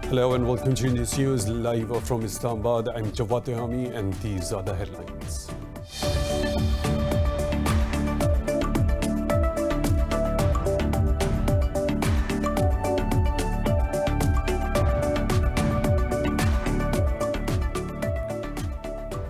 Hello and welcome to Indus News live from Islamabad. I'm Jawad Tehami and these are the headlines.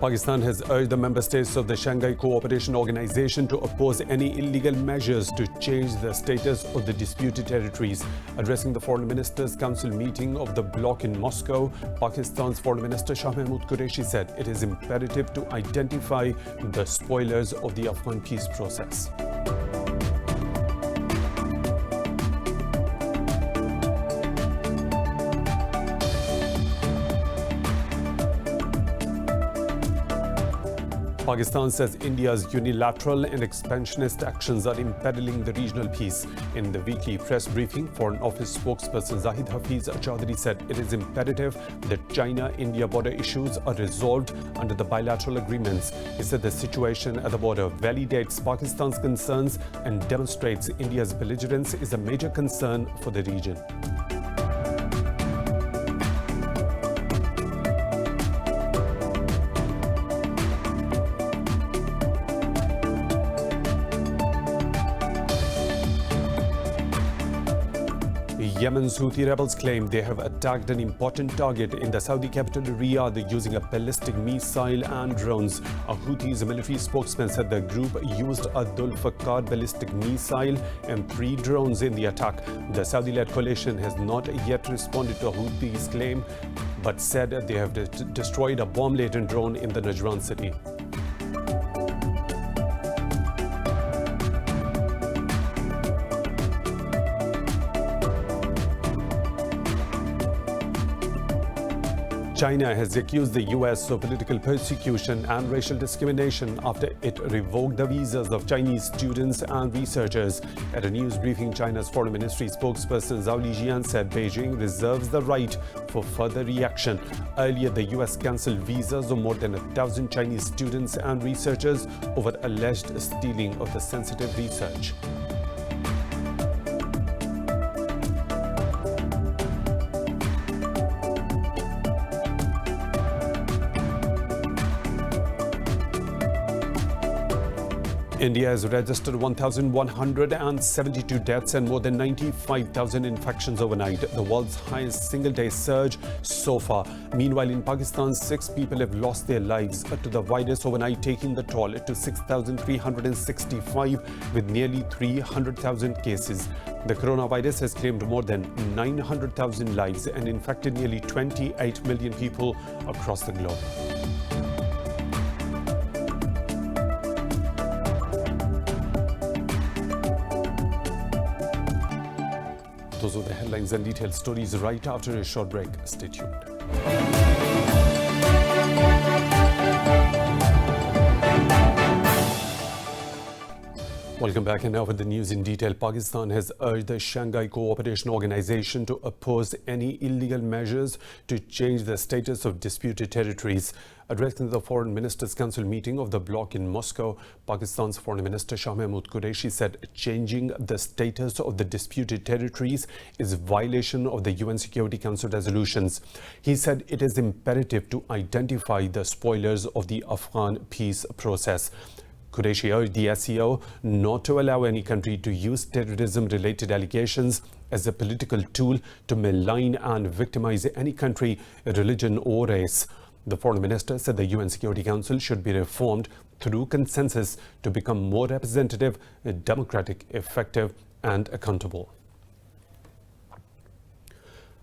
Pakistan has urged the member states of the Shanghai Cooperation Organization to oppose any illegal measures to change the status of the disputed territories. Addressing the Foreign Ministers' Council meeting of the bloc in Moscow, Pakistan's Foreign Minister Shah Mahmood Qureshi said it is imperative to identify the spoilers of the Afghan peace process. Pakistan says India's unilateral and expansionist actions are imperiling the regional peace. In the weekly press briefing, Foreign Office spokesperson Zahid Hafiz Chaudhry said it is imperative that China-India border issues are resolved under the bilateral agreements. He said the situation at the border validates Pakistan's concerns and demonstrates India's belligerence is a major concern for the region. Yemen's Houthi rebels claim they have attacked an important target in the Saudi capital Riyadh using a ballistic missile and drones. A Houthis military spokesman said the group used a Dhul-Faqar ballistic missile and 3 drones in the attack. The Saudi-led coalition has not yet responded to Houthis' claim, but said they have destroyed a bomb-laden drone in the Najran city. China has accused the US of political persecution and racial discrimination after it revoked the visas of Chinese students and researchers. At a news briefing, China's Foreign Ministry spokesperson Zhao Lijian said Beijing reserves the right for further reaction. Earlier, the US cancelled visas of more than 1,000 Chinese students and researchers over alleged stealing of the sensitive research. India has registered 1,172 deaths and more than 95,000 infections overnight, the world's highest single-day surge so far. Meanwhile, in Pakistan, 6 people have lost their lives to the virus overnight, taking the toll to 6,365 with nearly 300,000 cases. The coronavirus has claimed more than 900,000 lives and infected nearly 28 million people across the globe. Those are the headlines and detailed stories right after a short break. Stay tuned. Welcome back, and now for the news in detail. Pakistan has urged the Shanghai Cooperation Organization to oppose any illegal measures to change the status of disputed territories. Addressing the Foreign Ministers' Council meeting of the bloc in Moscow, Pakistan's Foreign Minister Shah Mahmood Qureshi said changing the status of the disputed territories is violation of the UN Security Council resolutions. He said it is imperative to identify the spoilers of the Afghan peace process. Qureshi urged the SCO not to allow any country to use terrorism-related allegations as a political tool to malign and victimize any country, religion or race. The Foreign Minister said the UN Security Council should be reformed through consensus to become more representative, democratic, effective and accountable.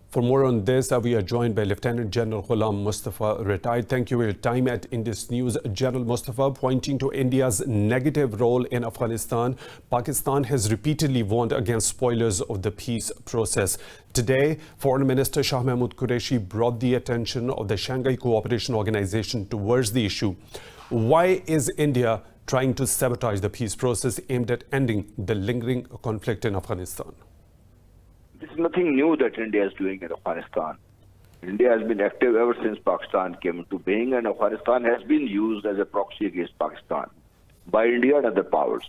For more on this, we are joined by Lieutenant General Ghulam Mustafa, retired. Thank you for your time at Indus News. General Mustafa, pointing to India's negative role in Afghanistan, Pakistan has repeatedly warned against spoilers of the peace process. Today, Foreign Minister Shah Mahmood Qureshi brought the attention of the Shanghai Cooperation Organization towards the issue. Why is India trying to sabotage the peace process aimed at ending the lingering conflict in Afghanistan? This is nothing new that India is doing in Afghanistan. India has been active ever since Pakistan came into being, and Afghanistan has been used as a proxy against Pakistan by India and other powers.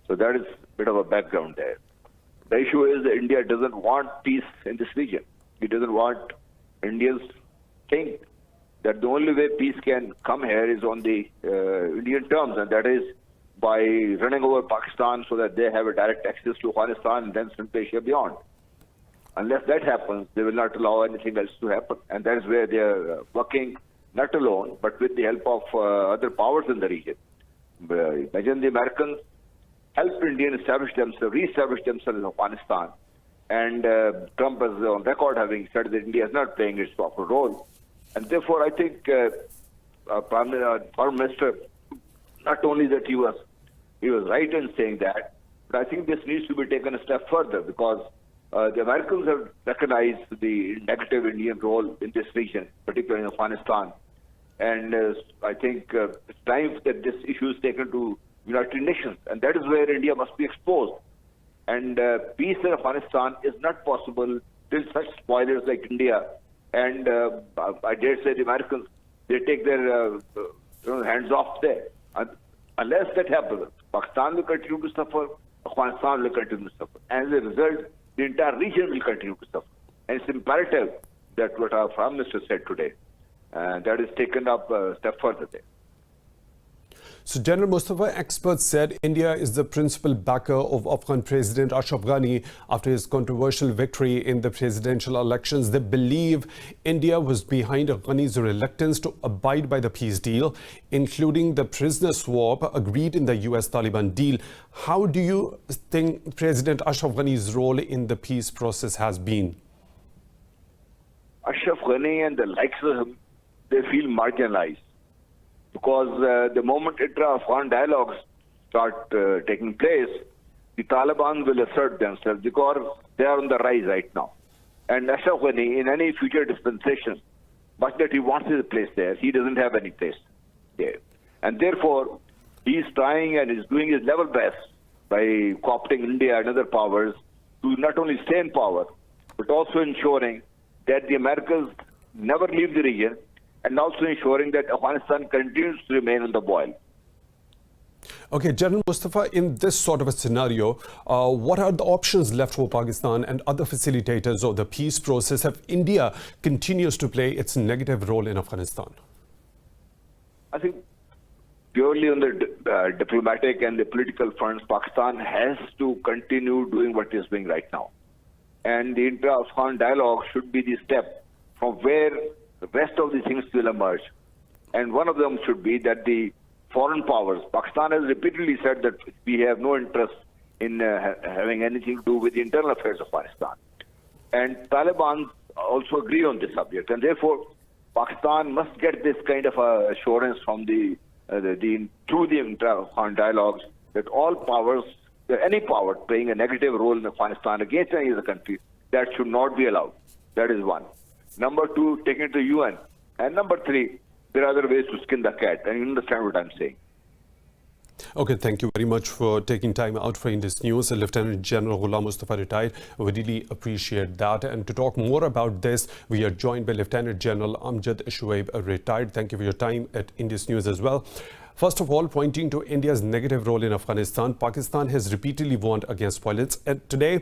So that is a bit of a background there. The issue is that India doesn't want peace in this region. It doesn't want Indians think that the only way peace can come here is on the Indian terms, and that is by running over Pakistan so that they have a direct access to Afghanistan and then Central Asia beyond. Unless that happens, they will not allow anything else to happen. And that is where they are working, not alone, but with the help of other powers in the region. Imagine the Americans helped India re-establish themselves in Afghanistan. And Trump is on record having said that India is not playing its proper role. And therefore, I think Foreign Minister, not only that he was right in saying that, but I think this needs to be taken a step further, because the Americans have recognized the negative Indian role in this region, particularly in Afghanistan. And I think it's time that this issue is taken to United Nations, and that is where India must be exposed. And peace in Afghanistan is not possible till such spoilers like India and I dare say the Americans, they take their hands off there. And unless that happens, Pakistan will continue to suffer, Afghanistan will continue to suffer. And as a result, the entire region will continue to suffer. And it's imperative that what our Prime Minister said today, that is taken up a step further there. So General Mustafa, experts said India is the principal backer of Afghan President Ashraf Ghani after his controversial victory in the presidential elections. They believe India was behind Ghani's reluctance to abide by the peace deal, including the prisoner swap agreed in the US-Taliban deal. How do you think President Ashraf Ghani's role in the peace process has been? Ashraf Ghani and the likes of him, they feel marginalized. Because the moment intra-Afghan dialogues start taking place, the Taliban will assert themselves because they are on the rise right now. And Ashraf Ghani, in any future dispensation, much that he wants his place there, he doesn't have any place there. And therefore, he is trying and is doing his level best by co-opting India and other powers to not only stay in power, but also ensuring that the Americans never leave the region, and also ensuring that Afghanistan continues to remain on the boil. Okay, General Mustafa, in this sort of a scenario, what are the options left for Pakistan and other facilitators of the peace process if India continues to play its negative role in Afghanistan? I think purely on the diplomatic and the political fronts, Pakistan has to continue doing what it is doing right now. And the intra-Afghan dialogue should be the step from where the rest of the things will emerge. And one of them should be that the foreign powers, Pakistan has repeatedly said that we have no interest in having anything to do with the internal affairs of Afghanistan. And Taliban also agree on this subject. And therefore, Pakistan must get this kind of assurance from through the intra-Afghan dialogues that all powers, any power playing a negative role in Afghanistan against any other country, that should not be allowed. That is one. Number two, taking it to UN. And number three, there are other ways to skin the cat. And you understand what I'm saying. Okay, thank you very much for taking time out for Indus News. Lieutenant General Ghulam Mustafa retired. We really appreciate that. And to talk more about this, we are joined by Lieutenant General Amjad Shuaib, retired. Thank you for your time at Indus News as well. First of all, pointing to India's negative role in Afghanistan, Pakistan has repeatedly warned against violence. And today,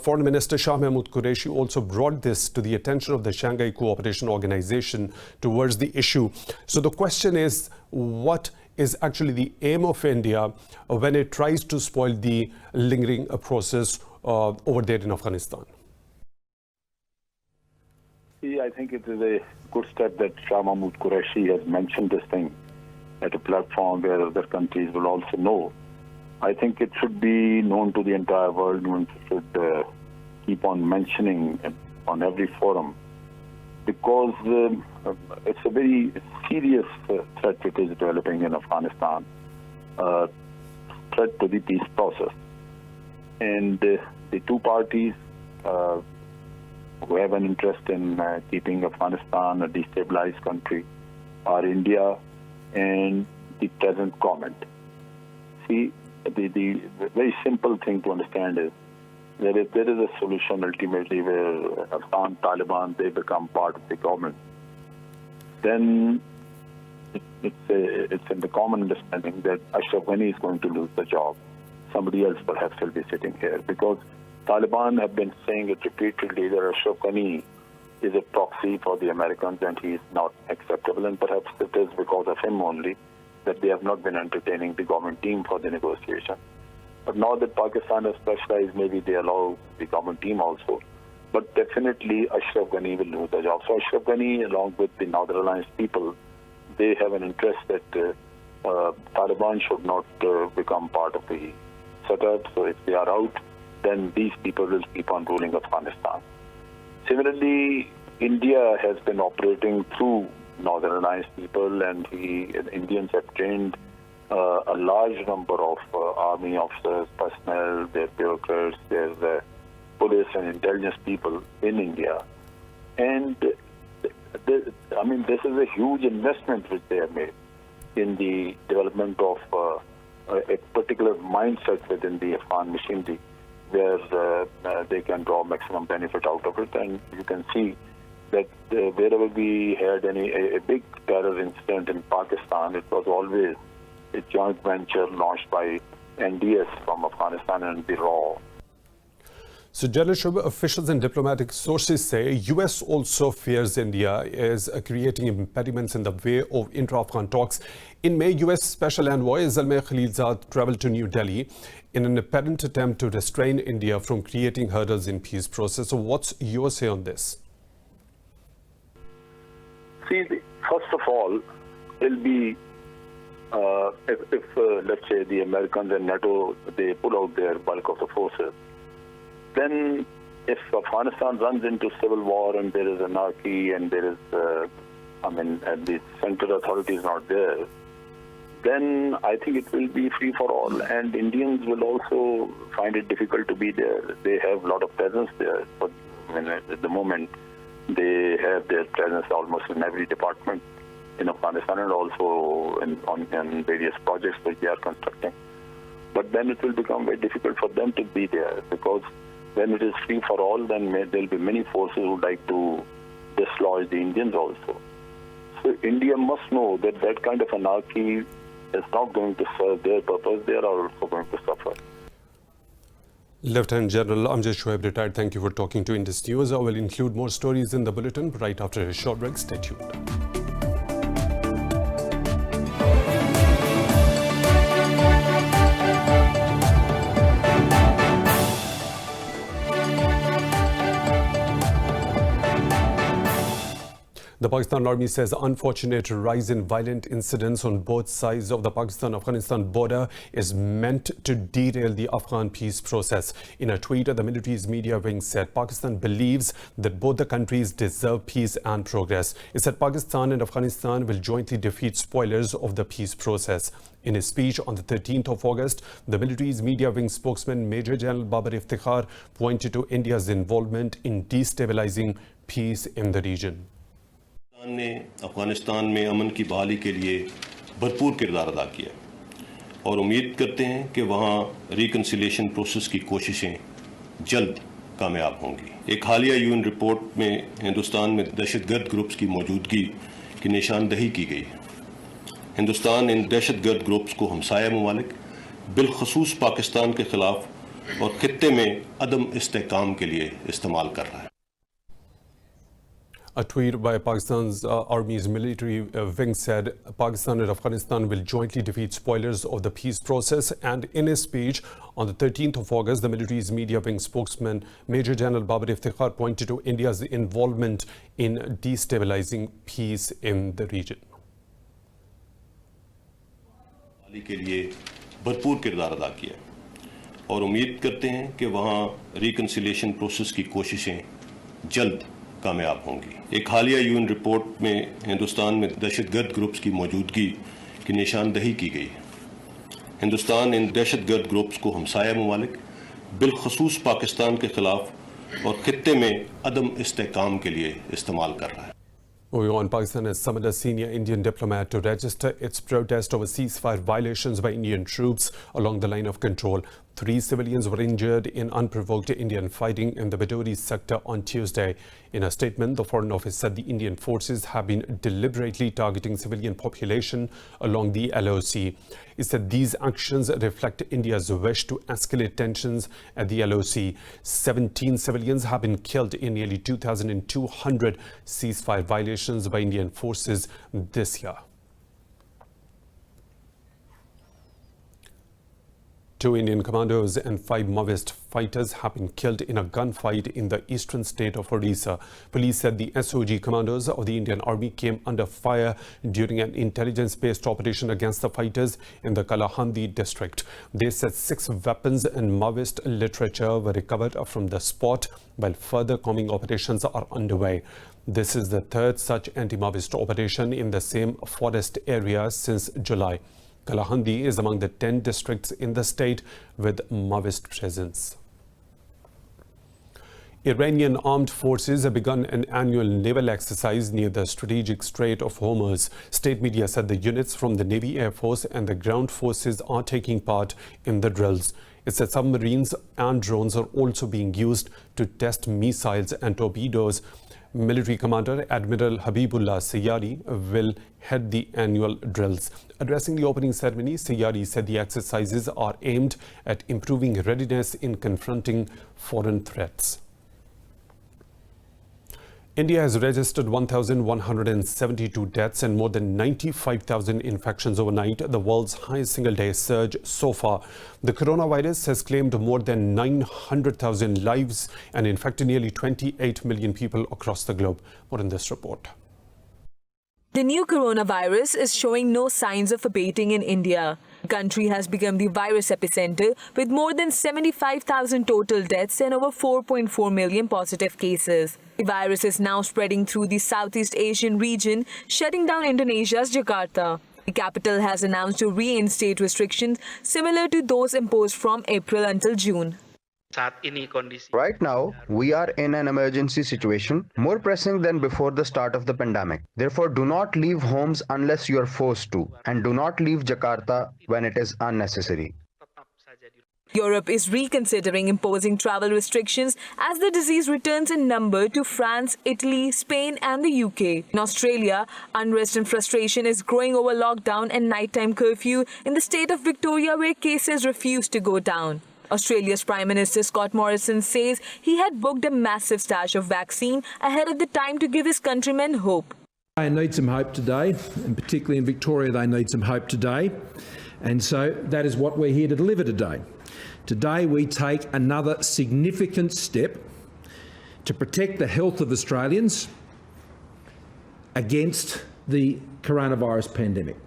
Foreign Minister Shah Mahmood Qureshi also brought this to the attention of the Shanghai Cooperation Organization towards the issue. So the question is, what is actually the aim of India when it tries to spoil the lingering process over there in Afghanistan? See, I think it is a good step that Shah Mahmood Qureshi has mentioned this thing at a platform where other countries will also know. I think it should be known to the entire world, and should keep on mentioning it on every forum, because it's a very serious threat it is developing in Afghanistan, threat to the peace process. And the two parties who have an interest in keeping Afghanistan a destabilized country are India and the present government. See, the very simple thing to understand is that if there is a solution ultimately where Afghan Taliban, they become part of the government, then it's in the common understanding that Ashraf Ghani is going to lose the job. Somebody else perhaps will be sitting here, because Taliban have been saying it repeatedly that Ashraf Ghani is a proxy for the Americans and he is not acceptable. And perhaps it is because of him only that they have not been entertaining the government team for the negotiation. But now that Pakistan has specialized, maybe they allow the government team also. But definitely Ashraf Ghani will lose the job. So Ashraf Ghani, along with the Northern Alliance people, they have an interest that Taliban should not become part of the setup. So if they are out, then these people will keep on ruling Afghanistan. Similarly, India has been operating through Northern Alliance people, and the Indians have trained a large number of army officers, personnel, their bureaucrats, their police and intelligence people in India. And this is a huge investment which they have made in the development of a particular mindset within the Afghan machinery, where they can draw maximum benefit out of it. And you can see that wherever we had a big terror incident in Pakistan, it was always a joint venture launched by NDS from Afghanistan and the RAW. So, General Shubha, officials and diplomatic sources say U.S. also fears India is creating impediments in the way of intra-Afghan talks. In May, U.S. Special Envoy Zalmay Khalilzad traveled to New Delhi in an apparent attempt to restrain India from creating hurdles in peace process. So, what's your say on this? See, first of all, it'll be if let's say the Americans and NATO, they pull out their bulk of the forces, then if Afghanistan runs into civil war and there is anarchy and there is, the central authority is not there, then I think it will be free for all, and Indians will also find it difficult to be there. They have a lot of presence there. But at the moment, they have their presence almost in every department in Afghanistan and also on various projects which they are constructing. But then it will become very difficult for them to be there, because when it is free for all, then there will be many forces who would like to dislodge the Indians also. So India must know that that kind of anarchy is not going to serve their purpose. They are also going to suffer. Lieutenant General Amjad Shoaib, retired, thank you for talking to Indus News. I will include more stories in the bulletin right after a short break. Stay tuned. The Pakistan Army says unfortunate rise in violent incidents on both sides of the Pakistan-Afghanistan border is meant to derail the Afghan peace process. In a tweet, the military's media wing said Pakistan believes that both the countries deserve peace and progress. It said Pakistan and Afghanistan will jointly defeat spoilers of the peace process. In his speech on the 13th of August, the military's media wing spokesman Major General Babar Iftikhar pointed to India's involvement in destabilizing peace in the region. ने अफगानिस्तान में अमन की बहाली के लिए भरपूर किरदार अदा किया और उम्मीद करते हैं कि वहाँ रिकन्सिलिएशन प्रोसेस की कोशिशें जल्द कामयाब होंगी। एक हालिया यूएन रिपोर्ट में हिंदुस्तान में दहशतगर्द ग्रुप्स की मौजूदगी की निशानदही की गई है। हिंदुस्तान इन दहशतगर्द ग्रुप्स को हमसाया ममालिक बिलखसूस पाकिस्तान के खिलाफ और खित्ते में अदम इस्तेहकाम के लिए इस्तेमाल कर रहा है। A tweet by Pakistan's Army's military wing said Pakistan and Afghanistan will jointly defeat spoilers of the peace process. And in his speech on the 13th of August, the military's media wing spokesman Major General Babar Iftikhar pointed to India's involvement in destabilizing peace in the region. के लिए भरपूर किरदार अदा किया और उम्मीद करते हैं कि वहाँ रिकन्सिलिएशन प्रोसेस की कोशिशें जल्द कामयाब होंगी। एक हालिया यूएन रिपोर्ट में हिंदुस्तान में दहशतगर्द ग्रुप्स की मौजूदगी की निशानदही की गई है। हिंदुस्तान इन दहशतगर्द ग्रुप्स को हमसाया ममालिक बिलखसूस पाकिस्तान के खिलाफ और खित्ते में अदम इस्तेहकाम के लिए इस्तेमाल कर रहा है। Moving on, Pakistan has summoned a senior Indian diplomat to register its protest over ceasefire violations by Indian troops along the line of control. 3 civilians were injured in unprovoked Indian fighting in the Baiduri sector on Tuesday. In a statement, the Foreign Office said the Indian forces have been deliberately targeting civilian population along the LOC. It said these actions reflect India's wish to escalate tensions at the LOC. 17 civilians have been killed in nearly 2,200 ceasefire violations by Indian forces this year. 2 Indian commandos and 5 Maoist fighters have been killed in a gunfight in the eastern state of Odisha. Police said the SOG commandos of the Indian Army came under fire during an intelligence-based operation against the fighters in the Kalahandi district. They said 6 weapons and Maoist literature were recovered from the spot, while further combing operations are underway. This is the 3rd such anti-Maoist operation in the same forest area since July. Kalahandi is among the 10 districts in the state with Maoist presence. Iranian armed forces have begun an annual naval exercise near the strategic Strait of Hormuz. State media said the units from the Navy, Air Force and the ground forces are taking part in the drills. It said submarines and drones are also being used to test missiles and torpedoes. Military Commander Admiral Habibullah Sayyari will head the annual drills. Addressing the opening ceremony, Sayyari said the exercises are aimed at improving readiness in confronting foreign threats. India has registered 1,172 deaths and more than 95,000 infections overnight, the world's highest single-day surge so far. The coronavirus has claimed more than 900,000 lives and infected nearly 28 million people across the globe. More in this report. The new coronavirus is showing no signs of abating in India. The country has become the virus epicenter with more than 75,000 total deaths and over 4.4 million positive cases. The virus is now spreading through the Southeast Asian region, shutting down Indonesia's Jakarta. The capital has announced to reinstate restrictions similar to those imposed from April until June. Right now, we are in an emergency situation, more pressing than before the start of the pandemic. Therefore, do not leave homes unless you are forced to, and do not leave Jakarta when it is unnecessary. Europe is reconsidering imposing travel restrictions as the disease returns in number to France, Italy, Spain and the UK. In Australia, unrest and frustration is growing over lockdown and nighttime curfew in the state of Victoria, where cases refuse to go down. Australia's Prime Minister Scott Morrison says he had booked a massive stash of vaccine ahead of the time to give his countrymen hope. They need some hope today, and particularly in Victoria they need some hope today. And so that is what we're here to deliver today. Today we take another significant step to protect the health of Australians against the coronavirus pandemic.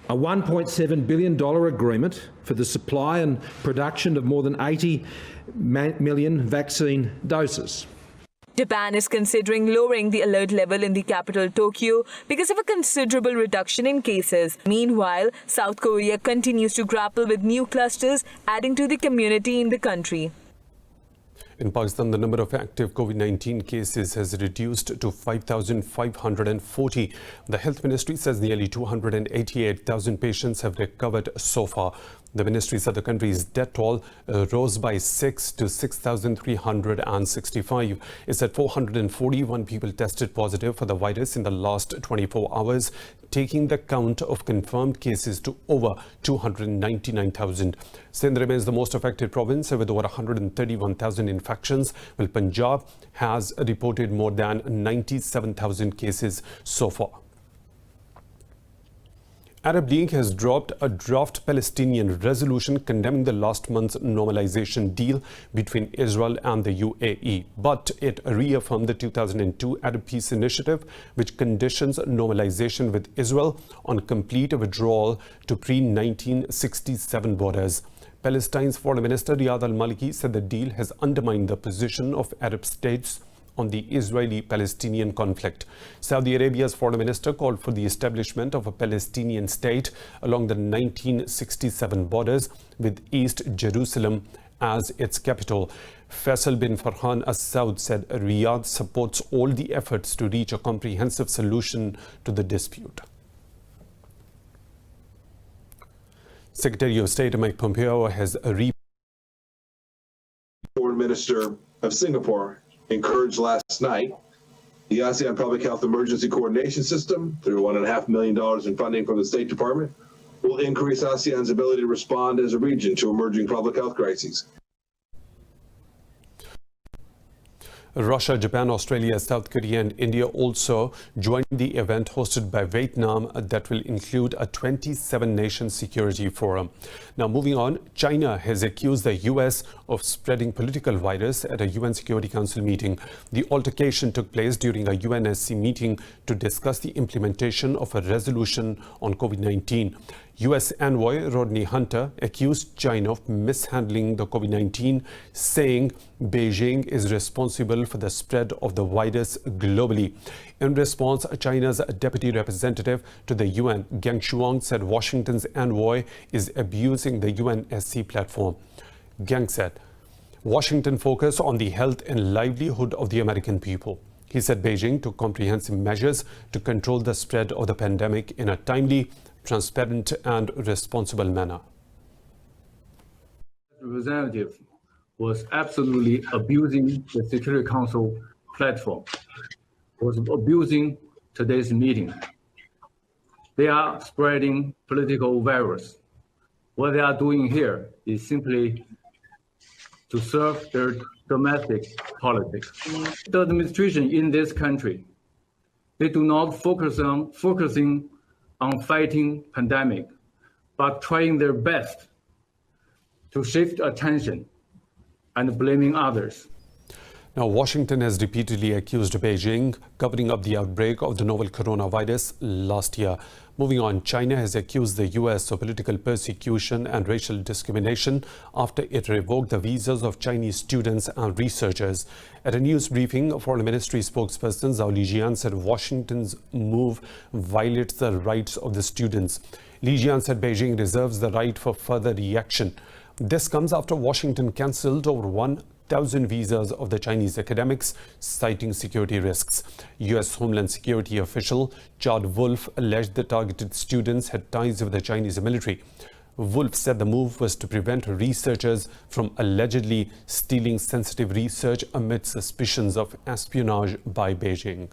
A $1.7 billion agreement for the supply and production of more than 80 million vaccine doses. Japan is considering lowering the alert level in the capital Tokyo because of a considerable reduction in cases. Meanwhile, South Korea continues to grapple with new clusters, adding to the community in the country. In Pakistan, the number of active COVID-19 cases has reduced to 5,540. The Health Ministry says nearly 288,000 patients have recovered so far. The ministry said the country's death toll rose by 6 to 6,365. It said 441 people tested positive for the virus in the last 24 hours, taking the count of confirmed cases to over 299,000. Sindh remains the most affected province with over 131,000 infections, while Punjab has reported more than 97,000 cases so far. Arab League has dropped a draft Palestinian resolution condemning the last month's normalization deal between Israel and the UAE, but it reaffirmed the 2002 Arab Peace Initiative, which conditions normalization with Israel on complete withdrawal to pre-1967 borders. Palestine's Foreign Minister Riyad al-Maliki said the deal has undermined the position of Arab states on the Israeli-Palestinian conflict. Saudi Arabia's foreign minister called for the establishment of a Palestinian state along the 1967 borders, with East Jerusalem as its capital. Faisal bin Farhan Al Saud said Riyadh supports all the efforts to reach a comprehensive solution to the dispute. Secretary of State Mike Pompeo has Foreign Minister of Singapore encouraged last night the ASEAN Public Health Emergency Coordination System, through $1.5 million in funding from the State Department, will increase ASEAN's ability to respond as a region to emerging public health crises. Russia, Japan, Australia, South Korea and India also joined the event hosted by Vietnam that will include a 27-nation security forum. Now moving on, China has accused the US of spreading political virus at a UN Security Council meeting. The altercation took place during a UNSC meeting to discuss the implementation of a resolution on COVID-19. US envoy Rodney Hunter accused China of mishandling the COVID-19, saying Beijing is responsible for the spread of the virus globally. In response, China's deputy representative to the UN, Geng Shuang, said Washington's envoy is abusing the UNSC platform. Geng said, Washington focused on the health and livelihood of the American people. He said Beijing took comprehensive measures to control the spread of the pandemic in a timely, transparent and responsible manner. Representative was absolutely abusing the Security Council platform, was abusing today's meeting. They are spreading political virus. What they are doing here is simply to serve their domestic politics. The administration in this country, they do not focusing on fighting pandemic, but trying their best to shift attention and blaming others. Now, Washington has repeatedly accused Beijing covering up the outbreak of the novel coronavirus last year. Moving on, China has accused the US of political persecution and racial discrimination after it revoked the visas of Chinese students and researchers. At a news briefing, Foreign Ministry spokesperson Zhao Lijian said Washington's move violates the rights of the students. Lijian said Beijing reserves the right for further reaction. This comes after Washington cancelled over 1,000 visas of the Chinese academics, citing security risks. U.S. Homeland Security official Chad Wolf alleged the targeted students had ties with the Chinese military. Wolf said the move was to prevent researchers from allegedly stealing sensitive research amid suspicions of espionage by Beijing.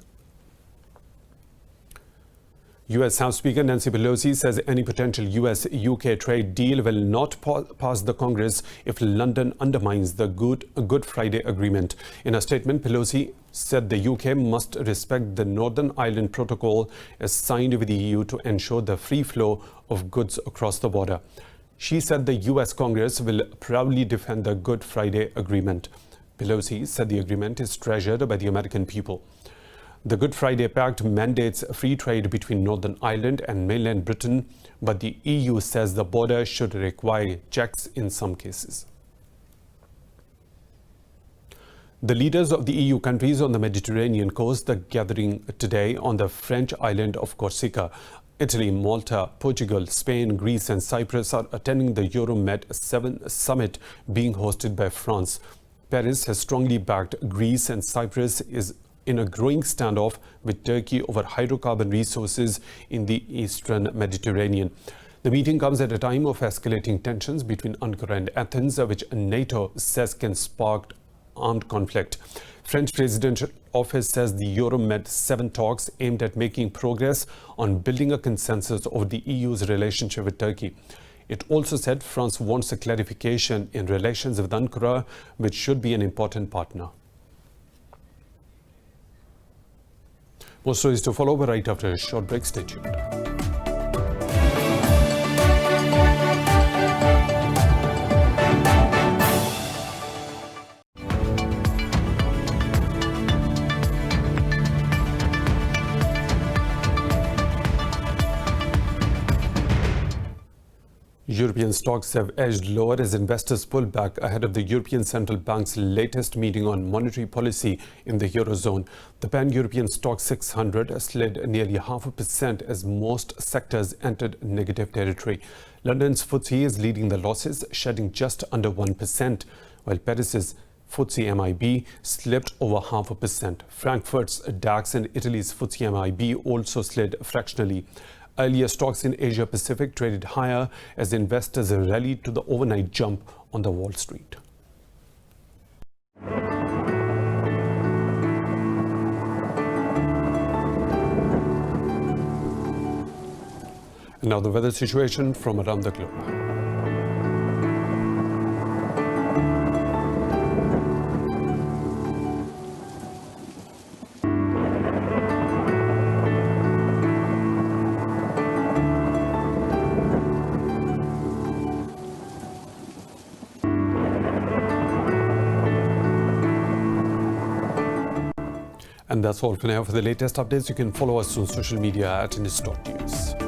U.S. House Speaker Nancy Pelosi says any potential U.S.-UK trade deal will not pass the Congress if London undermines the Good Friday Agreement. In a statement, Pelosi said the UK must respect the Northern Ireland Protocol as signed with the EU to ensure the free flow of goods across the border. She said the U.S. Congress will proudly defend the Good Friday Agreement. Pelosi said the agreement is treasured by the American people. The Good Friday Pact mandates free trade between Northern Ireland and mainland Britain, but the EU says the border should require checks in some cases. The leaders of the EU countries on the Mediterranean coast are gathering today on the French island of Corsica. Italy, Malta, Portugal, Spain, Greece and Cyprus are attending the Euromed 7 summit being hosted by France. Paris has strongly backed Greece and Cyprus is in a growing standoff with Turkey over hydrocarbon resources in the eastern Mediterranean. The meeting comes at a time of escalating tensions between Ankara and Athens, which NATO says can spark armed conflict. French Presidential Office says the Euromed 7 talks aimed at making progress on building a consensus over the EU's relationship with Turkey. It also said France wants a clarification in relations with Ankara, which should be an important partner. More stories to follow, but right after a short break. Stay tuned. European stocks have edged lower as investors pull back ahead of the European Central Bank's latest meeting on monetary policy in the Eurozone. The pan-European stock 600 slid nearly 0.5% as most sectors entered negative territory. London's FTSE is leading the losses, shedding just under 1%, while Paris's FTSE MIB slipped over 0.5%. Frankfurt's DAX and Italy's FTSE MIB also slid fractionally. Earlier, stocks in Asia Pacific traded higher as investors rallied to the overnight jump on the Wall Street. And now the weather situation from around the globe. And that's all for now. For the latest updates, you can follow us on social media at Indus News.